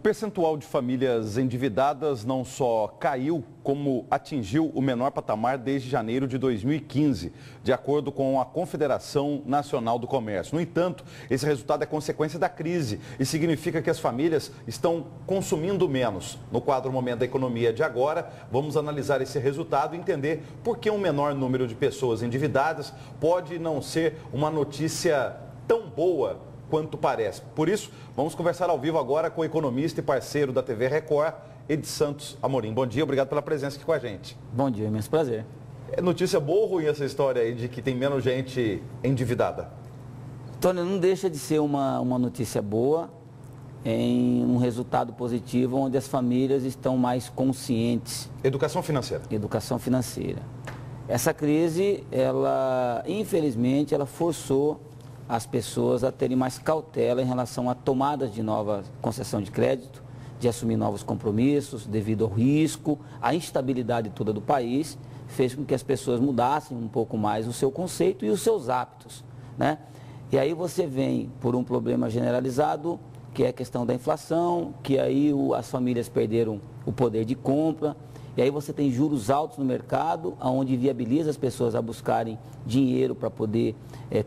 percentual de famílias endividadas não só caiu, como atingiu o menor patamar desde janeiro de 2015, de acordo com a Confederação Nacional do Comércio. No entanto, esse resultado é consequência da crise e significa que as famílias estão consumindo menos. No quadro Momento da Economia de agora, vamos analisar esse resultado e entender por que um menor número de pessoas endividadas pode não ser uma notícia tão boa quanto parece. Por isso, vamos conversar ao vivo agora com o economista e parceiro da TV Record, Edi Santos Amorim. Bom dia, obrigado pela presença aqui com a gente. Bom dia, imenso prazer. É notícia boa ou ruim essa história aí de que tem menos gente endividada? Tony, não deixa de ser uma notícia boa em um resultado positivo onde as famílias estão mais conscientes. Educação financeira. Educação financeira. Essa crise, infelizmente, ela forçou as pessoas a terem mais cautela em relação a tomadas de nova concessão de crédito, de assumir novos compromissos devido ao risco, à instabilidade toda do país, fez com que as pessoas mudassem um pouco mais o seu conceito e os seus hábitos, né? E aí você vem por um problema generalizado, que é a questão da inflação, que aí as famílias perderam o poder de compra. E aí você tem juros altos no mercado, onde viabiliza as pessoas a buscarem dinheiro para poder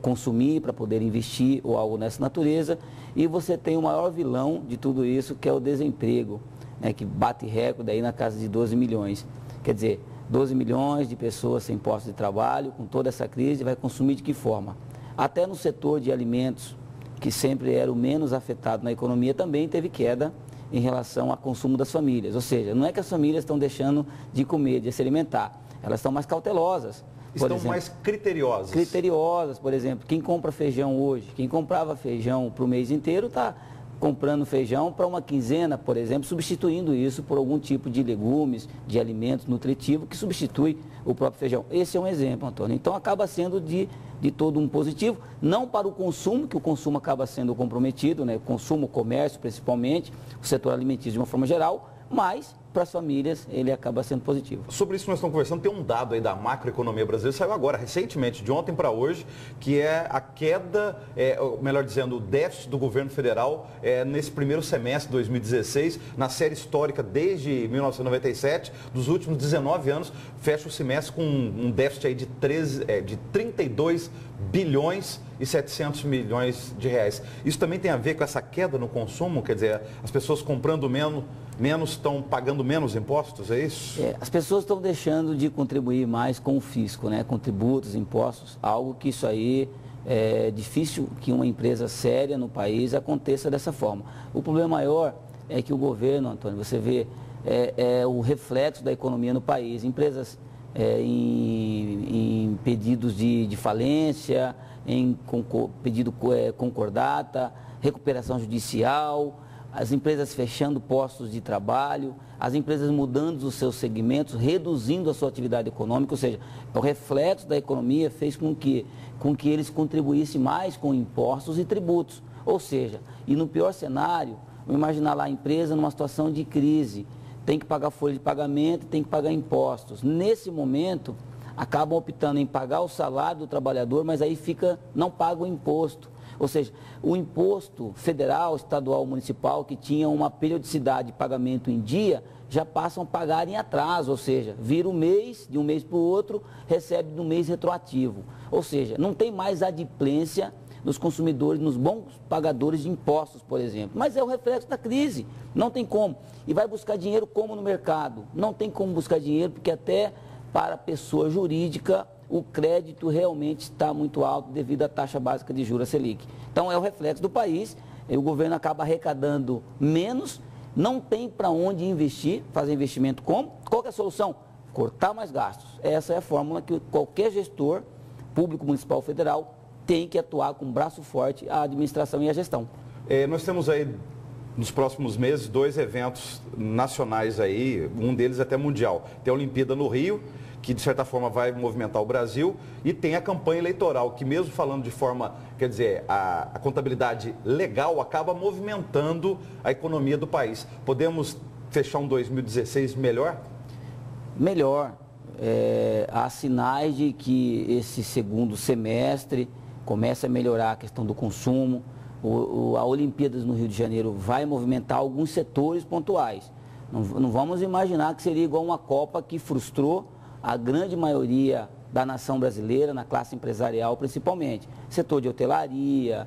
consumir, para poder investir ou algo nessa natureza. E você tem o maior vilão de tudo isso, que é o desemprego, né, que bate recorde aí na casa de 12 milhões. Quer dizer, 12 milhões de pessoas sem postos de trabalho, com toda essa crise, vai consumir de que forma? Até no setor de alimentos, que sempre era o menos afetado na economia, também teve queda em relação ao consumo das famílias. Ou seja, não é que as famílias estão deixando de comer, de se alimentar, elas estão mais cautelosas. Estão mais criteriosas. Criteriosas, por exemplo, quem compra feijão hoje, quem comprava feijão para o mês inteiro está comprando feijão para uma quinzena, por exemplo, substituindo isso por algum tipo de legumes, de alimentos nutritivos que substitui o próprio feijão. Esse é um exemplo, Antônio. Então acaba sendo de todo um positivo, não para o consumo, que o consumo acaba sendo comprometido, né? O consumo, o comércio principalmente, o setor alimentício de uma forma geral, mas para as famílias ele acaba sendo positivo. Sobre isso nós estamos conversando, tem um dado aí da macroeconomia brasileira, saiu agora, recentemente, de ontem para hoje, que é a queda, melhor dizendo, o déficit do governo federal nesse primeiro semestre de 2016, na série histórica desde 1997, dos últimos 19 anos, fecha o semestre com um déficit aí de 32 bilhões e 700 milhões de reais. Isso também tem a ver com essa queda no consumo? Quer dizer, as pessoas comprando menos estão pagando menos impostos, é isso? As pessoas estão deixando de contribuir mais com o fisco, né? Com tributos, impostos, algo que isso aí é difícil que uma empresa séria no país aconteça dessa forma. O problema maior é que o governo, Antônio, você vê, o reflexo da economia no país. Empresas em pedidos de falência, em pedido concordata, recuperação judicial, as empresas fechando postos de trabalho, as empresas mudando os seus segmentos, reduzindo a sua atividade econômica, ou seja, o reflexo da economia fez com que eles contribuíssem mais com impostos e tributos. Ou seja, e no pior cenário, vamos imaginar lá a empresa numa situação de crise, tem que pagar folha de pagamento, tem que pagar impostos. Nesse momento, acabam optando em pagar o salário do trabalhador, mas aí não paga o imposto. Ou seja, o imposto federal, estadual, municipal, que tinha uma periodicidade de pagamento em dia, já passam a pagar em atraso, ou seja, vira um mês, de um mês para o outro, recebe no mês retroativo. Ou seja, não tem mais adimplência nos consumidores, nos bons pagadores de impostos, por exemplo. Mas é o reflexo da crise, não tem como. E vai buscar dinheiro como no mercado? Não tem como buscar dinheiro, porque até para a pessoa jurídica, o crédito realmente está muito alto devido à taxa básica de juros Selic. Então é o reflexo do país, o governo acaba arrecadando menos, não tem para onde investir, fazer investimento como? Qual que é a solução? Cortar mais gastos. Essa é a fórmula que qualquer gestor público, municipal, federal, tem que atuar com um braço forte a administração e a gestão. Nós temos aí, nos próximos meses, 2 eventos nacionais aí, um deles até mundial. Tem a Olimpíada no Rio, que de certa forma vai movimentar o Brasil, e tem a campanha eleitoral, que mesmo falando de forma, quer dizer, a contabilidade legal acaba movimentando a economia do país. Podemos fechar um 2016 melhor? Melhor. Há sinais de que esse segundo semestre começa a melhorar a questão do consumo, A Olimpíadas no Rio de Janeiro vai movimentar alguns setores pontuais. Não vamos imaginar que seria igual uma Copa que frustrou a grande maioria da nação brasileira, na classe empresarial principalmente. Setor de hotelaria,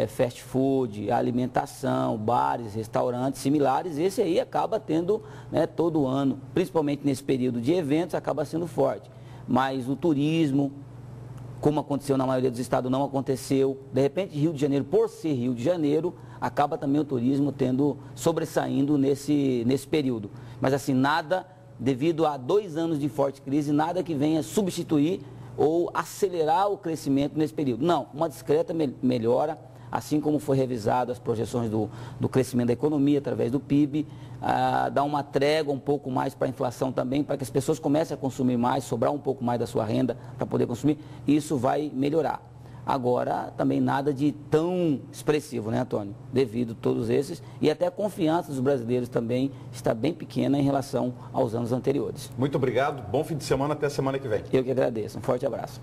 fast food, alimentação, bares, restaurantes similares, esse aí acaba tendo, né, todo ano, principalmente nesse período de eventos, acaba sendo forte. Mas o turismo, como aconteceu na maioria dos estados, não aconteceu. De repente, Rio de Janeiro, por ser Rio de Janeiro, acaba também o turismo sobressaindo nesse período. Mas assim, nada, devido a 2 anos de forte crise, nada que venha substituir ou acelerar o crescimento nesse período. Não, uma discreta melhora, assim como foi revisado as projeções do crescimento da economia através do PIB, dá uma trégua um pouco mais para a inflação também, para que as pessoas comecem a consumir mais, sobrar um pouco mais da sua renda para poder consumir, isso vai melhorar. Agora, também nada de tão expressivo, né, Antônio? Devido a todos esses, e até a confiança dos brasileiros também está bem pequena em relação aos anos anteriores. Muito obrigado, bom fim de semana, até a semana que vem. Eu que agradeço, um forte abraço.